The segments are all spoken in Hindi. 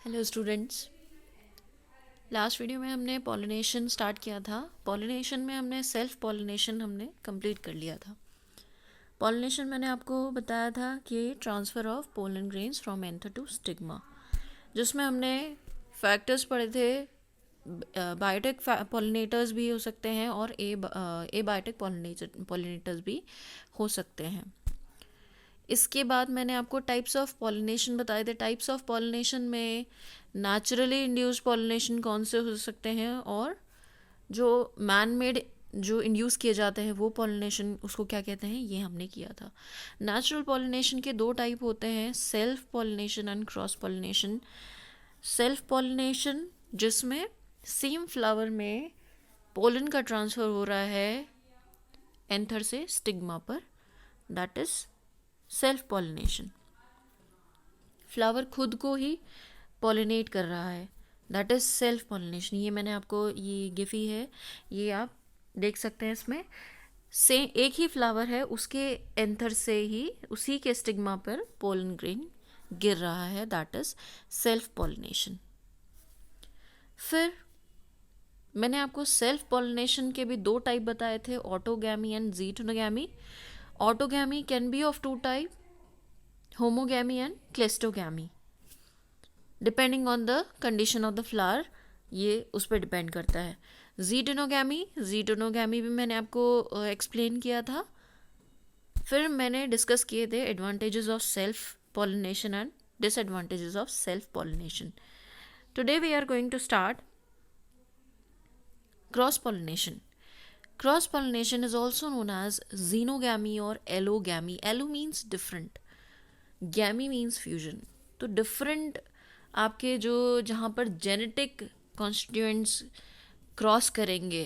Hello students. लास्ट वीडियो में हमने पॉलिनेशन स्टार्ट किया था। पॉलिनेशन में हमने सेल्फ पॉलिनेशन हमने कंप्लीट कर लिया था। पॉलिनेशन मैंने आपको बताया था कि transfer of pollen grains from anther to stigma, जिसमें हमने फैक्टर्स पढ़े थे। बायोटिक पॉलिनेटर्स भी हो सकते हैं और ए बायोटिक पॉलिनेटर्स भी हो सकते हैं। इसके बाद मैंने आपको टाइप्स ऑफ पॉलिनेशन बताए थे। टाइप्स ऑफ पॉलिनेशन में नेचुरली इंड्यूस्ड पॉलिनेशन कौन से हो सकते हैं और जो मैन मेड जो इंड्यूस किए जाते हैं वो पॉलिनेशन उसको क्या कहते हैं, ये हमने किया था। नेचुरल पॉलिनेशन के दो टाइप होते हैं, self pollination and cross pollination. Self pollination जिसमें सेम फ्लावर में पोलन का ट्रांसफ़र हो रहा है एंथर से स्टिग्मा पर, that is self pollination. Flower खुद को ही पॉलिनेट कर रहा है, दैट इज सेल्फ पॉलिनेशन। ये मैंने आपको, ये गिफी है, ये आप देख सकते हैं। इसमें से एक ही फ्लावर है, उसके एंथर से ही उसी के स्टिग्मा पर पोलन ग्रेन गिर रहा है, दैट इज सेल्फ पॉलिनेशन। फिर मैंने आपको सेल्फ पॉलिनेशन के भी दो टाइप बताए थे, autogamy and xenogamy. Autogamy can be of two type, homogamy and cleistogamy, depending on the condition of the flower, ये उस पर डिपेंड करता है। जीटोनोगैमी भी मैंने आपको एक्सप्लेन किया था। फिर मैंने डिस्कस किए थे advantages of self pollination and disadvantages of self pollination. Today we are going to start cross pollination. Cross pollination is also known as xenogamy or allogamy. Allo means different, गैमी means fusion. तो डिफरेंट आपके जो जहाँ पर जेनेटिक कॉन्स्टिट्यूएंट्स क्रॉस करेंगे,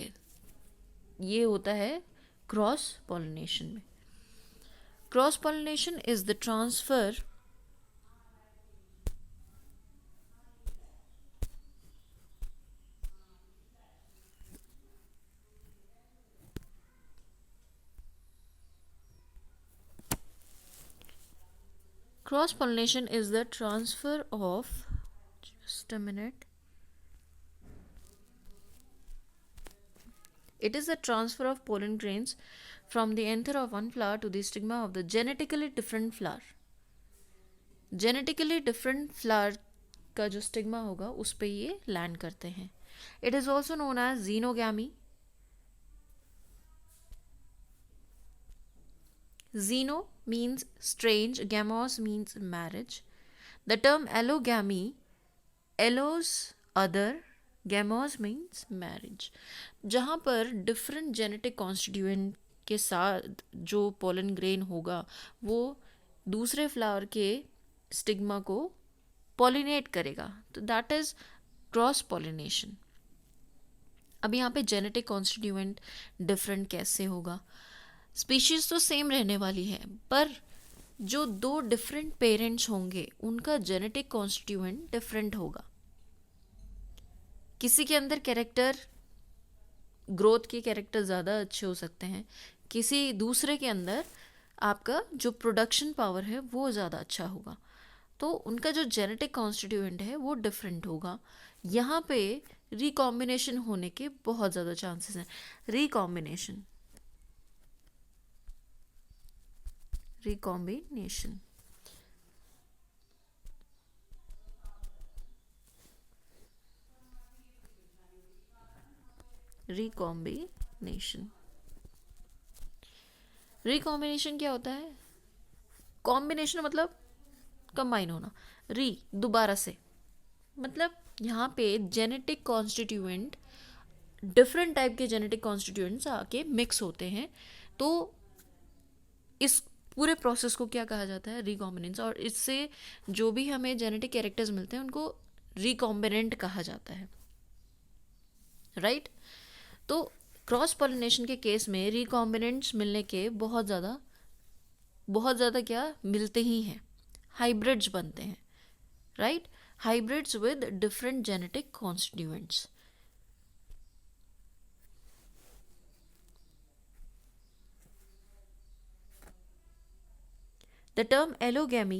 ये होता है क्रॉस पॉलिनेशन में। Cross pollination is the transfer Cross pollination is the transfer of, just a minute, it is the transfer of pollen grains from the anther of one flower to the stigma of the genetically different flower. Genetically different flower का जो स्टिग्मा होगा उस पे ये लैंड करते हैं। It is also known as xenogamy. Xeno means strange, gamos means marriage. The term allogamy, allos other, gamos means marriage. जहाँ पर different genetic constituent के साथ जो pollen grain होगा वो दूसरे फ्लावर के स्टिग्मा को पॉलिनेट करेगा, तो दैट इज क्रॉस पॉलिनेशन। अब यहाँ पे जेनेटिक कॉन्स्टिट्यूएंट डिफरेंट कैसे होगा? स्पीशीज तो सेम रहने वाली है, पर जो दो डिफरेंट पेरेंट्स होंगे उनका जेनेटिक कॉन्स्टिट्यूएंट डिफरेंट होगा। किसी के अंदर कैरेक्टर, ग्रोथ के कैरेक्टर ज़्यादा अच्छे हो सकते हैं, किसी दूसरे के अंदर आपका जो प्रोडक्शन पावर है वो ज़्यादा अच्छा होगा, तो उनका जो जेनेटिक कॉन्स्टिट्यूएंट है वो डिफरेंट होगा। यहाँ पे रिकॉम्बिनेशन होने के बहुत ज़्यादा चांसेस हैं। रिकॉम्बिनेशन रिकॉम्बिनेशन रिकॉम्बिनेशन रिकॉम्बिनेशन क्या होता है? कॉम्बिनेशन मतलब कंबाइन होना, री दोबारा से, मतलब यहाँ पे जेनेटिक कॉन्स्टिट्यूएंट, डिफरेंट टाइप के जेनेटिक कॉन्स्टिट्यूएंट्स आके मिक्स होते हैं, तो इस पूरे प्रोसेस को क्या कहा जाता है? रिकॉम्बिनेंस। और इससे जो भी हमें जेनेटिक कैरेक्टर्स मिलते हैं उनको रिकॉम्बिनेंट कहा जाता है, राइट? तो क्रॉस पॉलिनेशन के केस में रिकॉम्बिनेंट्स मिलने के बहुत ज़्यादा क्या मिलते ही हैं, हाइब्रिड्स बनते हैं, right? Hybrids with different genetic constituents. The term allogamy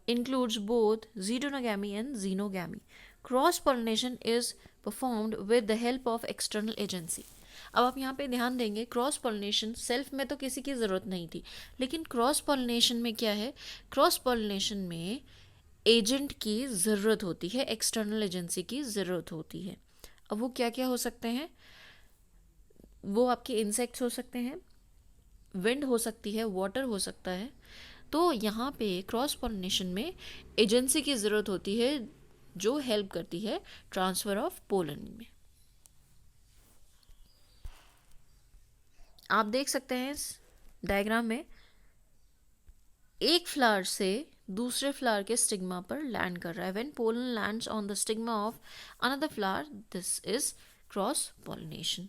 includes both zetonogamy and xenogamy. Cross pollination is performed with the help of external agency. अब आप यहाँ पे ध्यान देंगे, क्रॉस पॉलिनेशन सेल्फ में तो किसी की ज़रूरत नहीं थी, लेकिन क्रॉस पॉलिनेशन में क्या है, क्रॉस पॉलिनेशन में एजेंट की ज़रूरत होती है, एक्सटर्नल एजेंसी की ज़रूरत होती है. अब वो क्या क्या हो सकते हैं, वो आपके इंसेक्ट्स हो सकते हैं, विंड हो सकती है, वाटर हो सकता है. तो यहाँ पे क्रॉस पॉलिनेशन में एजेंसी की ज़रूरत होती है जो हेल्प करती है ट्रांसफ़र ऑफ पोलन में. आप देख सकते हैं इस डायग्राम में, एक फ्लावर से दूसरे फ्लावर के स्टिग्मा पर लैंड कर रहा है. When pollen lands on the stigma of another flower, this is cross pollination.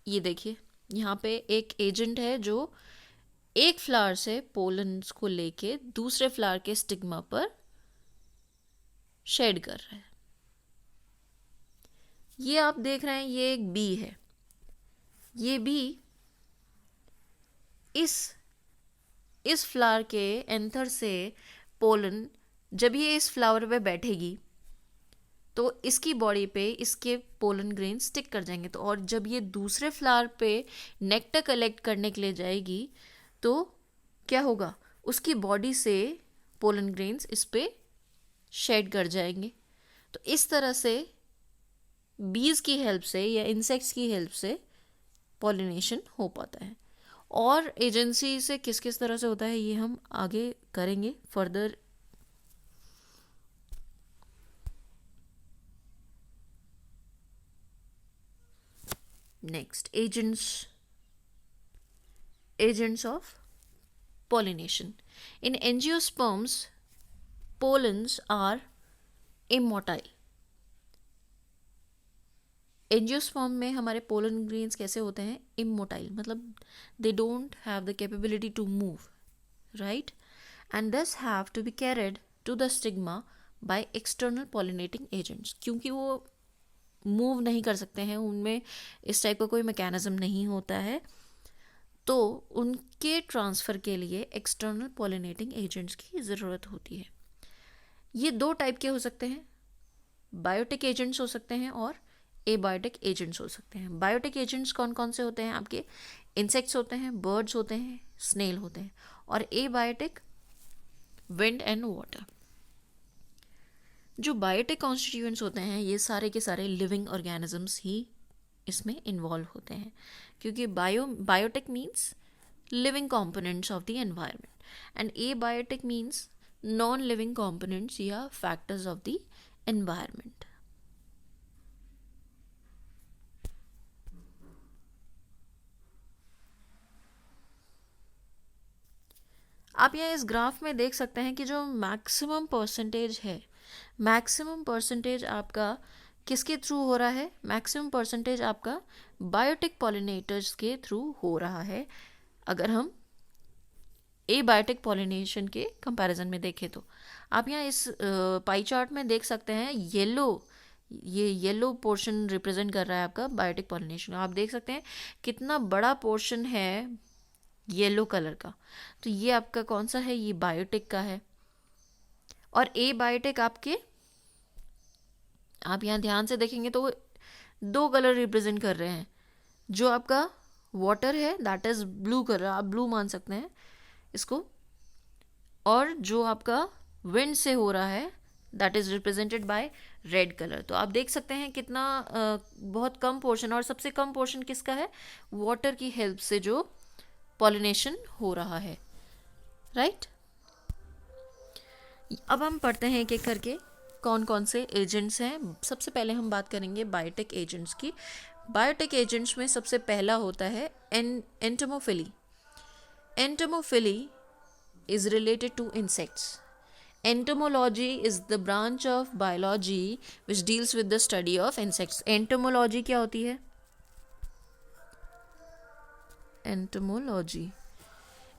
ये देखिए, यहाँ पे एक एजेंट है जो एक फ्लावर से पोलन्स को लेके दूसरे फ्लावर के स्टिग्मा पर शेड कर रहा है. ये आप देख रहे हैं, ये एक बी है. ये बी इस फ्लावर के एंथर से पोलन, जब ये इस फ्लावर पे बैठेगी तो इसकी बॉडी पे इसके पोलन ग्रेन स्टिक कर जाएंगे. तो और जब ये दूसरे फ्लावर पे नेक्टर कलेक्ट करने के लिए जाएगी तो क्या होगा, उसकी बॉडी से पोलन ग्रेन्स इस पे शेड कर जाएंगे. तो इस तरह से बीज की हेल्प से या इंसेक्ट्स की हेल्प से पॉलिनेशन हो पाता है. और एजेंसी से किस किस तरह से होता है ये हम आगे करेंगे further. Next, agents of pollination. In angiosperms, pollens are immotile. Angiosperm में हमारे पोलन ग्रेन्स कैसे होते हैं, इमोटाइल, मतलब they don't have the capability to move, right, and this have to be carried to the stigma by external pollinating agents. क्योंकि वो मूव नहीं कर सकते हैं, उनमें इस टाइप का कोई मैकेनिज्म नहीं होता है, तो उनके ट्रांसफ़र के लिए एक्सटर्नल पॉलिनेटिंग एजेंट्स की ज़रूरत होती है. ये दो टाइप के हो सकते हैं, बायोटिक एजेंट्स हो सकते हैं और एबायोटिक एजेंट्स हो सकते हैं. बायोटिक एजेंट्स कौन कौन से होते हैं आपके, इंसेक्ट्स होते हैं, बर्ड्स होते हैं, स्नेल होते हैं. और एबायोटिक, विंड एंड वाटर. जो बायोटिक कॉन्स्टिट्यूएंट्स होते हैं ये सारे के सारे लिविंग ऑर्गेनिजम्स ही इसमें इन्वॉल्व होते हैं, क्योंकि biotic means living components of the environment and abiotic means non living components या फैक्टर्स ऑफ द एनवायरनमेंट. आप यहाँ इस ग्राफ में देख सकते हैं कि जो मैक्सिमम परसेंटेज है, मैक्सिमम परसेंटेज आपका किसके थ्रू हो रहा है, मैक्सिमम परसेंटेज आपका बायोटिक पॉलिनेटर्स के थ्रू हो रहा है. अगर हम एबायोटिक पॉलिनेशन के कंपैरिजन में देखें तो आप यहाँ इस पाई चार्ट में देख सकते हैं, ये येलो पोर्शन रिप्रेजेंट कर रहा है आपका बायोटिक पॉलिनेशन. आप देख सकते हैं कितना बड़ा पोर्शन है येलो कलर का, तो ये आपका कौन सा है, ये बायोटिक का है. और एबायोटिक आपके, आप यहाँ ध्यान से देखेंगे तो दो कलर रिप्रेजेंट कर रहे हैं. जो आपका वाटर है दैट इज ब्लू कलर, आप ब्लू मान सकते हैं इसको, और जो आपका विंड से हो रहा है that is represented by red colour. तो आप देख सकते हैं कितना बहुत कम पोर्शन, और सबसे कम पोर्शन किसका है, वाटर की हेल्प से जो पॉलिनेशन हो रहा है, राइट. अब हम पढ़ते हैं एक एक करके कौन कौन से एजेंट्स हैं. सबसे पहले हम बात करेंगे बायोटिक एजेंट्स की. बायोटिक एजेंट्स में सबसे पहला होता है entomophily. Entomophily is related to insects. Entomology is the branch of biology which deals with the study of insects. Entomology क्या होती है,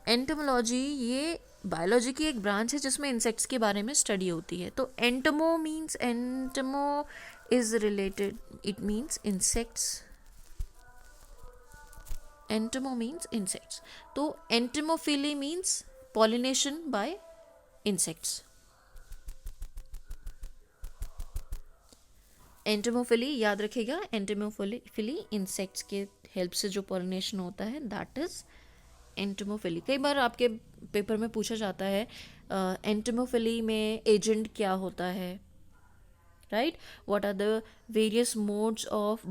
एंटोमोलॉजी ये बायोलॉजी की एक ब्रांच है जिसमें इंसेक्ट्स के बारे में स्टडी होती है. तो entomo means, entomo is related, it means insects entomo means insects, तो entomophily means pollination by insects. Entomophily याद रखिएगा, एंटमोफिली इंसेक्ट्स के हेल्प से जो पॉलिनेशन होता है दैट इज एंटमोफिली। कई बार आपके पेपर में पूछा जाता है एंटमोफिली में एजेंट क्या होता है, right, what are the various modes of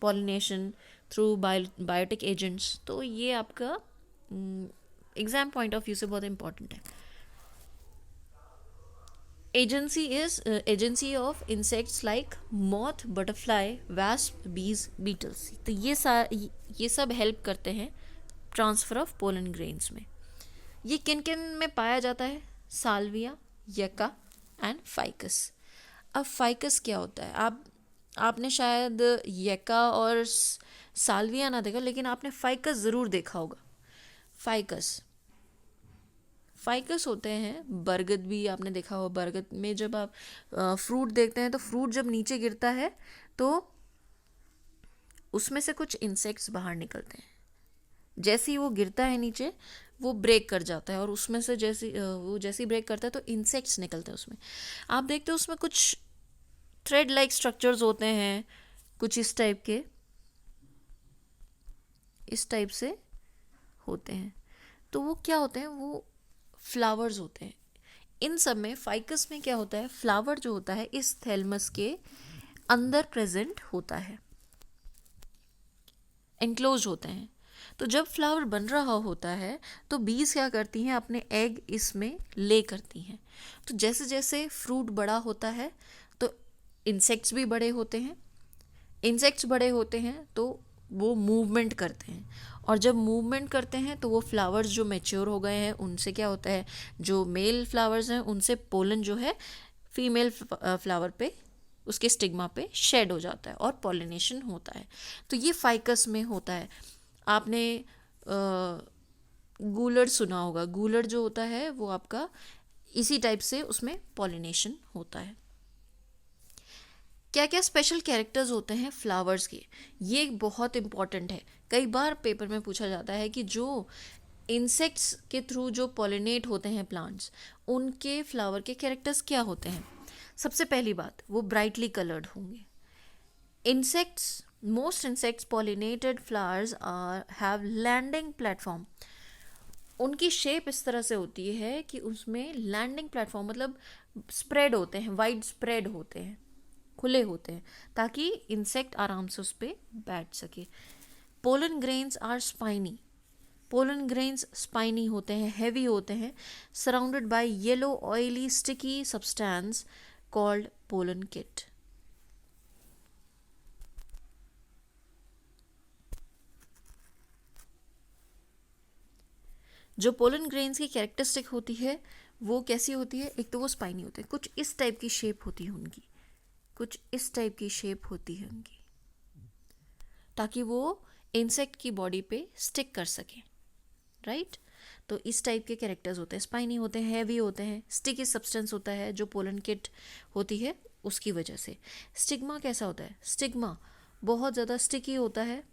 pollination through biotic agents. तो ये आपका एग्जाम पॉइंट ऑफ व्यू से बहुत इंपॉर्टेंट है। Agency is agency of insects like moth, butterfly, wasp, बीज, बीटल्स। तो ये सब हेल्प करते हैं ट्रांसफर ऑफ पोलन ग्रेन्स में। ये किन किन में पाया जाता है? Salvia, yucca and ficus. अब फाइकस क्या होता है? आपने शायद यक्का और साल्विया ना देखा, लेकिन आपने फाइकस ज़रूर देखा होगा। फाइकस होते हैं, बरगद भी आपने देखा होगा। बरगद में जब आप फ्रूट देखते हैं तो फ्रूट जब नीचे गिरता है तो उसमें से कुछ इंसेक्ट्स बाहर निकलते हैं। जैसे ही वो गिरता है नीचे वो ब्रेक कर जाता है, और उसमें से जैसे ही ब्रेक करता है तो इंसेक्ट्स निकलते हैं उसमें। आप देखते हो उसमें कुछ थ्रेड लाइक स्ट्रक्चर्स होते हैं, कुछ इस टाइप से होते हैं। तो वो क्या होते हैं? वो फ्लावर्स होते हैं। इन सब में फाइकस में क्या होता है? फ्लावर जो होता है इस थैलमस के अंदर प्रेजेंट होता है, एनक्लोज होते हैं। तो जब फ्लावर बन रहा होता है तो बीज क्या करती हैं? अपने एग इसमें ले करती हैं। तो जैसे जैसे फ्रूट बड़ा होता है तो इंसेक्ट्स भी बड़े होते हैं। इंसेक्ट्स बड़े होते हैं तो वो मूवमेंट करते हैं, और जब मूवमेंट करते हैं तो वो फ्लावर्स जो मैच्योर हो गए हैं उनसे क्या होता है? जो मेल फ्लावर्स हैं उनसे पोलन जो है फीमेल फ्लावर पे, उसके स्टिग्मा पे शेड हो जाता है और पॉलिनेशन होता है। तो ये फाइकस में होता है। आपने गूलर सुना होगा। गूलर जो होता है वो आपका इसी टाइप से उसमें पॉलिनेशन होता है। क्या क्या स्पेशल कैरेक्टर्स होते हैं फ्लावर्स के? ये बहुत इंपॉर्टेंट है। कई बार पेपर में पूछा जाता है कि जो इंसेक्ट्स के थ्रू जो पॉलिनेट होते हैं प्लांट्स, उनके फ्लावर के कैरेक्टर्स क्या होते हैं? सबसे पहली बात, वो ब्राइटली कलर्ड होंगे। Most insects pollinated flowers have landing platform. उनकी शेप इस तरह से होती है कि उसमें लैंडिंग प्लेटफॉर्म मतलब स्प्रेड होते हैं, वाइड स्प्रेड होते हैं, खुले होते हैं, ताकि इंसेक्ट आराम से उस पर बैठ सके। Pollen grains are spiny. Pollen grains spiny होते हैं, हैवी होते हैं, surrounded by yellow oily sticky substance called pollen kit. जो पोलन ग्रेन्स की कैरेक्टरिस्टिक होती है वो कैसी होती है? एक तो वो स्पाइनी होते हैं, कुछ इस टाइप की शेप होती है उनकी, ताकि वो इंसेक्ट की बॉडी पे स्टिक कर सके, राइट। तो इस टाइप के कैरेक्टर्स होते हैं, स्पाइनी होते हैं, हैवी होते हैं, स्टिकी सब्सटेंस होता है जो पोलन किट होती है उसकी वजह से। स्टिग्मा कैसा होता है? स्टिग्मा बहुत ज़्यादा स्टिकी होता है,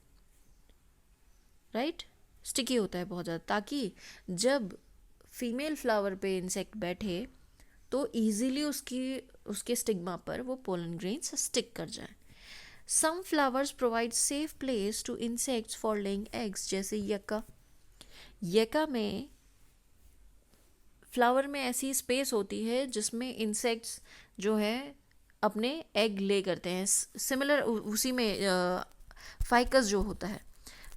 राइट, स्टिकी होता है बहुत ज़्यादा, ताकि जब फीमेल फ्लावर पे इंसेक्ट बैठे तो इजीली उसके स्टिग्मा पर वो पोलन ग्रेन्स स्टिक कर जाए। Some flowers provide safe place to insects for laying eggs, जैसे यक्का में फ्लावर में ऐसी स्पेस होती है जिसमें इंसेक्ट्स जो है अपने एग ले करते हैं। सिमिलर उसी में फाइकस जो होता है,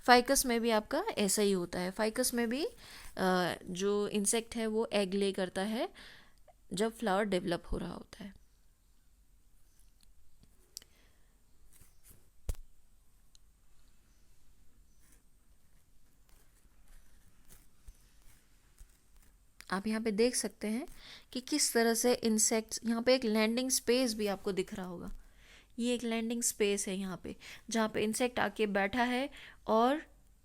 फाइकस में भी आपका ऐसा ही होता है। फाइकस में भी जो इंसेक्ट है वो एग ले करता है जब फ्लावर डेवलप हो रहा होता है। आप यहाँ पे देख सकते हैं कि किस तरह से इंसेक्ट्स, यहाँ पे एक लैंडिंग स्पेस भी आपको दिख रहा होगा। ये एक लैंडिंग स्पेस है यहाँ पे, जहाँ पे इंसेक्ट आके बैठा है, और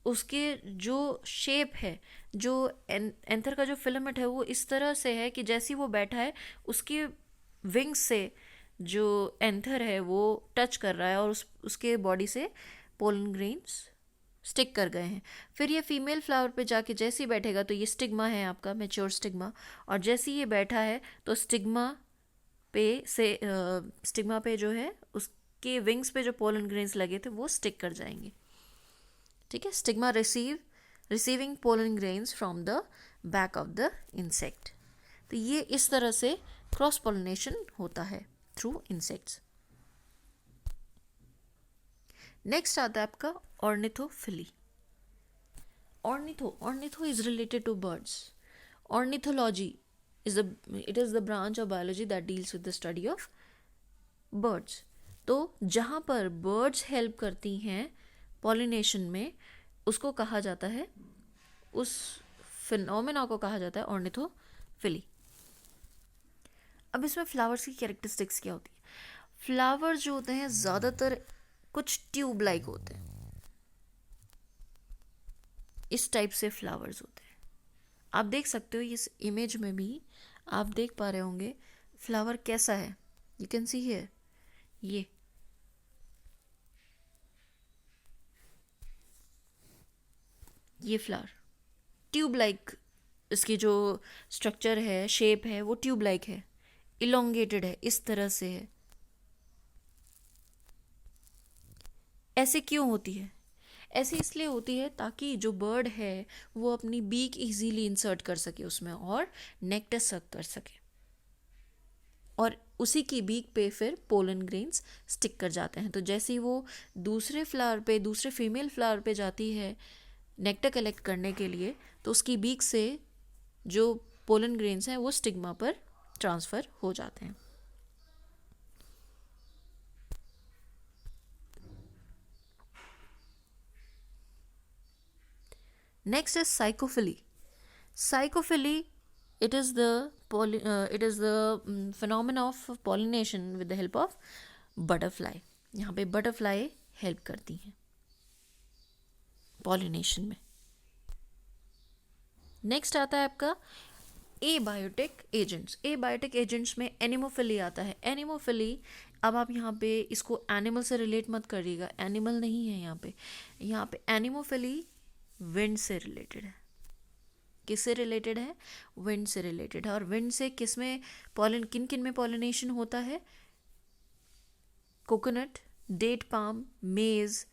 उसके जो शेप है, जो एंथर का जो फिलामेंट है वो इस तरह से है कि जैसे ही वो बैठा है उसके विंग्स से जो एंथर है वो टच कर रहा है और उसके बॉडी से पोलन ग्रेन्स स्टिक कर गए हैं। फिर ये फीमेल फ्लावर पे जाके जैसे ही बैठेगा तो ये स्टिग्मा है आपका मैच्योर स्टिग्मा, और जैसे ही ये बैठा है तो स्टिग्मा पे जो है उसके विंग्स पे जो पोलन ग्रेन्स लगे थे वो स्टिक कर जाएंगे। ठीक है, stigma receiving pollen grains from the back of the insect. तो ये इस तरह से क्रॉस पोलिनेशन होता है थ्रू इंसेक्ट्स। नेक्स्ट आता है आपका ornithophily. Ornitho is related to birds. Ornithology it is the branch of biology that deals with the study of birds. तो जहाँ पर बर्ड्स हेल्प करती हैं पॉलिनेशन में, उसको कहा जाता है, उस फिनोमेना को कहा जाता है ऑर्निथोफिली। अब इसमें फ्लावर्स की कैरेक्टरिस्टिक्स क्या होती है? फ्लावर्स जो होते हैं ज़्यादातर कुछ ट्यूब लाइक होते हैं, इस टाइप से फ्लावर्स होते हैं। आप देख सकते हो इस इमेज में भी आप देख पा रहे होंगे फ्लावर कैसा है। यू कैन सी हियर, ये फ्लावर ट्यूब लाइक, इसकी जो स्ट्रक्चर है, शेप है, वो ट्यूब लाइक है, इलोंगेटेड है, इस तरह से है। ऐसे क्यों होती है? ऐसे इसलिए होती है ताकि जो बर्ड है वो अपनी बीक इजीली इंसर्ट कर सके उसमें और नेक्टर सक कर सके, और उसी की बीक पे फिर पोलन ग्रेन्स स्टिक कर जाते हैं। तो जैसे ही वो दूसरे फीमेल फ्लावर पे जाती है नेक्टर कलेक्ट करने के लिए, तो उसकी बीक से जो पोलन ग्रेन्स हैं वो स्टिग्मा पर ट्रांसफ़र हो जाते हैं। Next is psychophily. Psychophily, it is the phenomena of pollination with the help of butterfly. यहाँ पे butterfly help करती हैं pollination में। Next आता है आपका abiotic agents. Abiotic agents में एनिमोफिली आता है। एनिमोफिली, अब आप यहाँ पे इसको एनिमल से रिलेट मत करिएगा, एनिमल नहीं है यहाँ पे एनिमोफिली विंड से रिलेटेड है। किससे रिलेटेड है? विंड से रिलेटेड है। और विंड से किन किन में पॉलिनेशन होता है? कोकोनट, डेट पाम, मेज,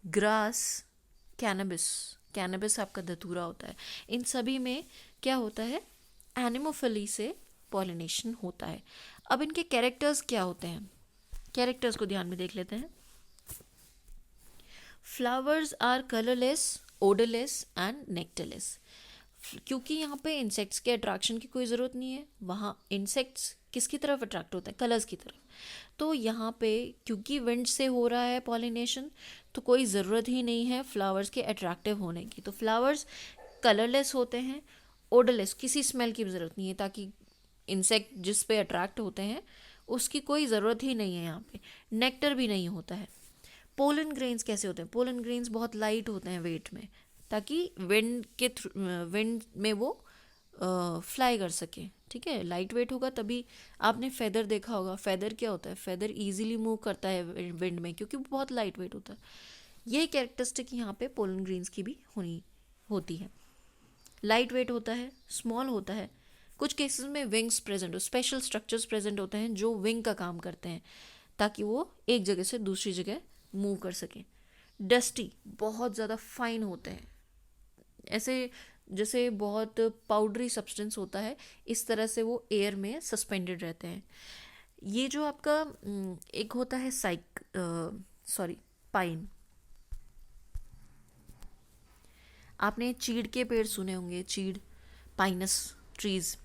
ग्रास, कैनबिस आपका धतूरा होता है। इन सभी में क्या होता है? एनिमोफिली से पॉलिनेशन होता है। अब इनके कैरेक्टर्स क्या होते हैं? कैरेक्टर्स को ध्यान में देख लेते हैं। Flowers are colourless, odourless and nectarless. क्योंकि यहाँ पे इंसेक्ट्स के अट्रैक्शन की कोई ज़रूरत नहीं है, वहाँ इंसेक्ट्स किसकी तरफ अट्रैक्ट होते हैं? कलर्स की तरफ। तो यहाँ पे क्योंकि विंड से हो रहा है पॉलिनेशन, तो कोई ज़रूरत ही नहीं है फ्लावर्स के अट्रैक्टिव होने की। तो फ्लावर्स कलरलेस होते हैं, ओडरलेस, किसी स्मेल की ज़रूरत नहीं है, ताकि इंसेक्ट जिस पे अट्रैक्ट होते हैं उसकी कोई ज़रूरत ही नहीं है यहाँ पे। नेक्टर भी नहीं होता है। पोलन ग्रेन्स कैसे होते हैं? पोलन ग्रेन्स बहुत लाइट होते हैं वेट में, ताकि विंड में वो फ्लाई कर सके। ठीक है, लाइट वेट होगा तभी। आपने फेदर देखा होगा, फेदर क्या होता है? फेदर इजीली मूव करता है विंड में क्योंकि वो बहुत लाइट वेट होता है। यही कैरेक्टरिस्टिक यहाँ पे पोलन ग्रेन्स की भी होती है। लाइट वेट होता है, स्मॉल होता है, कुछ केसेस में विंग्स प्रेजेंट हो, स्पेशल स्ट्रक्चर्स प्रेजेंट होते हैं जो विंग का काम करते हैं ताकि वो एक जगह से दूसरी जगह मूव कर सकें। डस्टी, बहुत ज़्यादा फाइन होते हैं, ऐसे जैसे बहुत पाउडरी सब्सटेंस होता है, इस तरह से वो एयर में सस्पेंडेड रहते हैं। ये जो आपका एक होता है पाइन। आपने चीड़ के पेड़ सुने होंगे, चीड़, पाइनस ट्रीज़।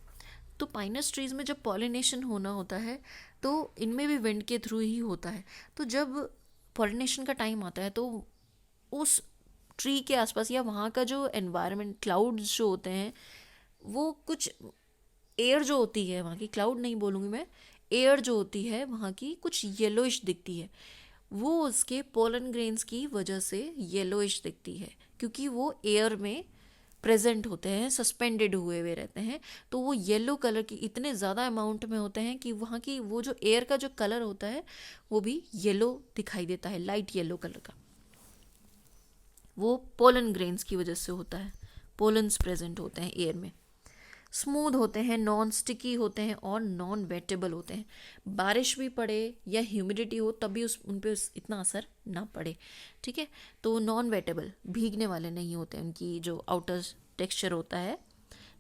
तो पाइनस ट्रीज़ में जब पॉलिनेशन होना होता है तो इनमें भी विंड के थ्रू ही होता है। तो जब पॉलिनेशन का टाइम आता है तो उस ट्री के आसपास या वहाँ का जो एनवायरनमेंट, क्लाउड्स जो होते हैं, वो कुछ एयर जो होती है वहाँ की, क्लाउड नहीं बोलूँगी मैं, एयर जो होती है वहाँ की कुछ येलोइश दिखती है। वो उसके पोलन ग्रेन्स की वजह से येलोइश दिखती है, क्योंकि वो एयर में प्रेजेंट होते हैं, सस्पेंडेड हुए हुए रहते हैं। तो वो येलो कलर की इतने ज़्यादा अमाउंट में होते हैं कि वहाँ की वो जो एयर का जो कलर होता है वो भी येलो दिखाई देता है, लाइट येलो कलर का। वो पोलन ग्रेन्स की वजह से होता है। पोलन्स प्रेजेंट होते हैं एयर में, स्मूथ होते हैं, नॉन स्टिकी होते हैं और नॉन वेटेबल होते हैं। बारिश भी पड़े या ह्यूमिडिटी हो तब भी उन पर इतना असर ना पड़े, ठीक है। तो नॉन वेटेबल, भीगने वाले नहीं होते, उनकी जो आउटर टेक्सचर होता है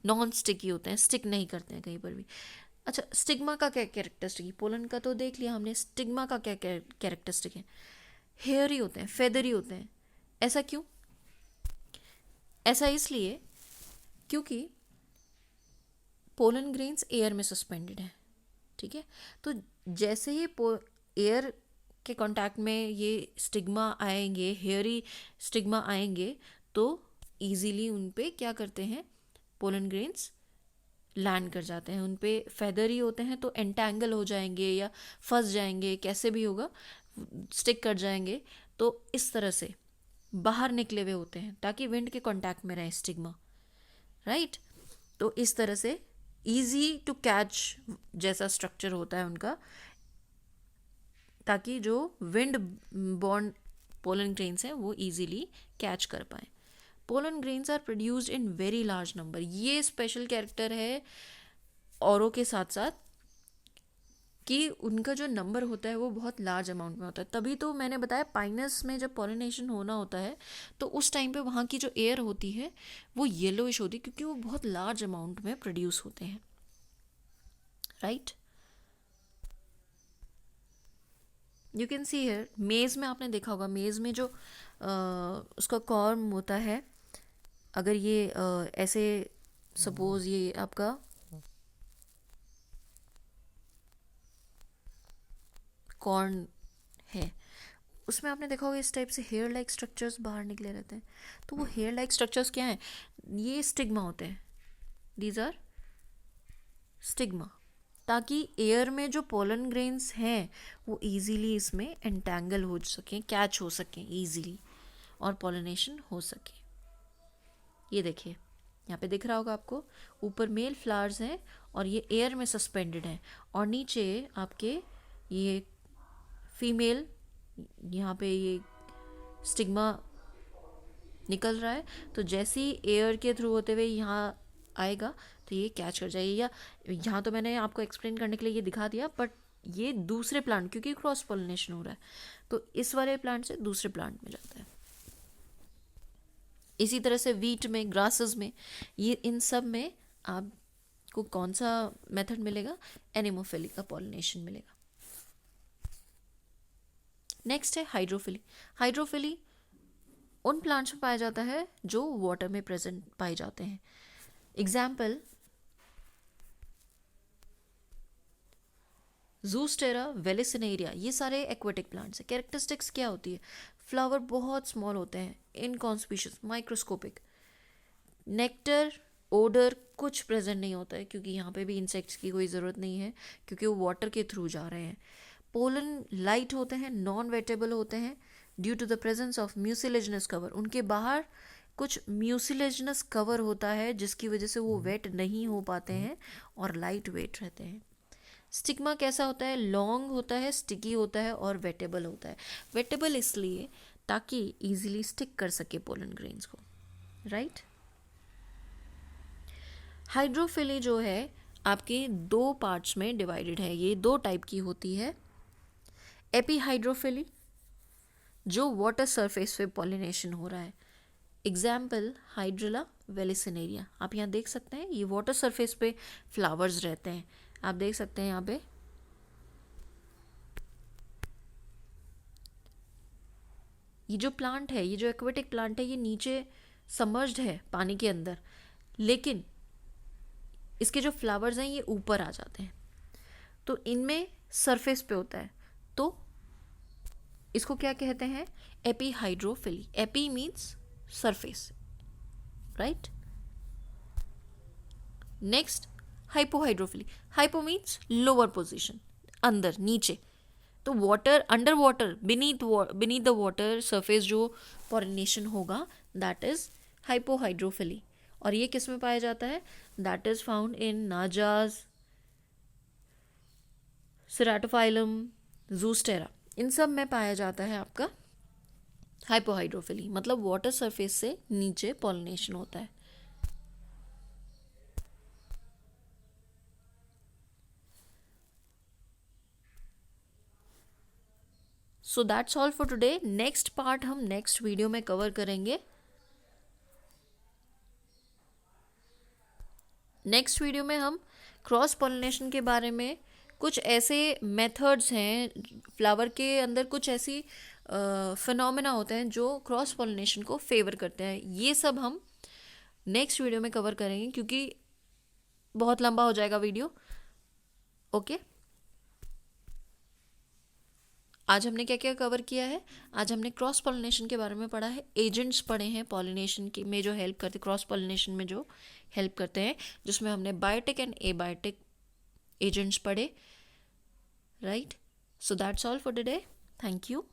नॉन स्टिकी होते हैं, स्टिक नहीं करते हैं कहीं पर भी। अच्छा, स्टिग्मा का क्या कैरेक्टरिस्टिक है? पोलन का तो देख लिया हमने, स्टिग्मा का क्या कैरेक्टरिस्टिक है? हेयरी होते हैं, फेदरी होते हैं। ऐसा क्यों? ऐसा इसलिए क्योंकि पोलन ग्रेन्स एयर में सस्पेंडेड है, ठीक है। तो जैसे ही एयर के कांटेक्ट में ये स्टिग्मा आएंगे, हेयरी स्टिग्मा आएंगे, तो इजीली उन पे क्या करते हैं, पोलन ग्रेन्स लैंड कर जाते हैं। उन पे फेदरी होते हैं तो एंटेंगल हो जाएंगे या फंस जाएंगे, कैसे भी होगा, स्टिक कर जाएंगे। तो इस तरह से बाहर निकले हुए होते हैं ताकि विंड के कांटेक्ट में रहे स्टिग्मा, राइट। तो इस तरह से इजी टू कैच जैसा स्ट्रक्चर होता है उनका, ताकि जो विंड बॉर्न पोलन ग्रेन्स हैं वो इजीली कैच कर पाए। Pollen grains are produced in very large number. ये स्पेशल कैरेक्टर है औरों के साथ साथ कि उनका जो नंबर होता है वो बहुत लार्ज अमाउंट में होता है। तभी तो मैंने बताया पाइनस में जब पॉलिनेशन होना होता है तो उस टाइम पे वहाँ की जो एयर होती है वो येलोइश होती है, क्योंकि वो बहुत लार्ज अमाउंट में प्रोड्यूस होते हैं, right. You can see here, मेज़ में आपने देखा होगा, मेज़ में जो उसका कॉर्म होता है, अगर ये ऐसे सपोज ये आपका कॉर्न है, उसमें आपने देखा होगा इस टाइप से हेयर लाइक स्ट्रक्चर्स बाहर निकले रहते हैं। तो वो हेयर लाइक स्ट्रक्चर्स क्या हैं? ये स्टिग्मा होते हैं, दीज आर स्टिग्मा, ताकि एयर में जो पोलन ग्रेन्स हैं वो इजीली इसमें एंटेंगल हो सकें, कैच हो सकें इजीली और पोलिनेशन हो सके। ये देखिए यहाँ पे दिख रहा होगा आपको, ऊपर मेल फ्लावर्स हैं और ये एयर में सस्पेंडेड हैं, और नीचे आपके ये फीमेल, यहाँ पे ये स्टिग्मा निकल रहा है। तो जैसे ही एयर के थ्रू होते हुए यहाँ आएगा तो ये कैच कर जाएगी। या यहाँ तो मैंने आपको एक्सप्लेन करने के लिए ये दिखा दिया, बट ये दूसरे प्लांट, क्योंकि क्रॉस पॉलिनेशन हो रहा है तो इस वाले प्लांट से दूसरे प्लांट में जाता है। इसी तरह से वीट में, ग्रासेस में, ये इन सब में आपको कौन सा मेथड मिलेगा? एनेमोफिली का पॉलिनेशन मिलेगा। नेक्स्ट है हाइड्रोफिली। हाइड्रोफिली उन प्लांट्स में पाया जाता है जो वाटर में प्रेजेंट पाए जाते हैं। एग्जाम्पल ज़ूस्टेरा, वेलिसिनेरिया, ये सारे एक्वेटिक प्लांट्स हैं। कैरेक्टरिस्टिक्स क्या होती है? फ्लावर बहुत स्मॉल होते हैं, इनकॉन्स्पिशियस, माइक्रोस्कोपिक। नेक्टर, ओडर कुछ प्रेजेंट नहीं होता है, क्योंकि यहाँ पे भी इंसेक्ट्स की कोई ज़रूरत नहीं है, क्योंकि वो वाटर के थ्रू जा रहे हैं। पोलन लाइट होते हैं, नॉन वेटेबल होते हैं due to the presence of mucilaginous cover. उनके बाहर कुछ म्यूसिलेजिनस कवर होता है जिसकी वजह से वो वेट नहीं हो पाते हैं और लाइट वेट रहते हैं। स्टिग्मा कैसा होता है? लॉन्ग होता है, स्टिकी होता है और वेटेबल होता है। वेटेबल इसलिए ताकि इजीली स्टिक कर सके पोलन ग्रेन्स को, राइट। हाइड्रोफिली जो है आपके दो पार्ट्स में डिवाइडेड है। ये दो टाइप की होती है। एपीहाइड्रोफिली जो वाटर सरफेस पे पॉलिनेशन हो रहा है। Example hydrilla, vallisneria. आप यहाँ देख सकते हैं ये वाटर सरफेस पे फ्लावर्स रहते हैं। आप देख सकते हैं यहाँ पे ये जो प्लांट है, ये जो एक्वेटिक प्लांट है, ये नीचे सबमर्ज्ड है पानी के अंदर, लेकिन इसके जो फ्लावर्स हैं ये ऊपर आ जाते हैं। तो इनमें सरफेस पे होता है, तो इसको क्या कहते हैं? Epihydrophily. Epi means surface, right. Next hypohydrophily. Hypo means lower position, अंदर, नीचे। तो water, under water, beneath the water surface जो पॉलिनेशन होगा, दैट इज हाइपोहाइड्रोफिली। और ये किस में पाया जाता है? That is found in Najas, Ceratophyllum, Zostera, इन सब में पाया जाता है आपका हाइपोहाइड्रोफिली मतलब वाटर सरफेस से नीचे पॉलिनेशन होता है। So that's all for today. Next part हम नेक्स्ट वीडियो में कवर करेंगे। नेक्स्ट वीडियो में हम क्रॉस पॉलिनेशन के बारे में, कुछ ऐसे मेथड्स हैं फ्लावर के अंदर, कुछ ऐसी फिनोमेना होते हैं जो क्रॉस पॉलिनेशन को फेवर करते हैं, ये सब हम नेक्स्ट वीडियो में कवर करेंगे क्योंकि बहुत लंबा हो जाएगा वीडियो। ओके, आज हमने क्या क्या कवर किया है? आज हमने क्रॉस पॉलिनेशन के बारे में पढ़ा है, एजेंट्स पढ़े हैं पॉलिनेशन की में जो हेल्प करते, क्रॉस पॉलिनेशन में जो हेल्प करते हैं, जिसमें हमने बायोटिक एंड एबायोटिक एजेंट्स पढ़े, right? So that's all for today. Thank you.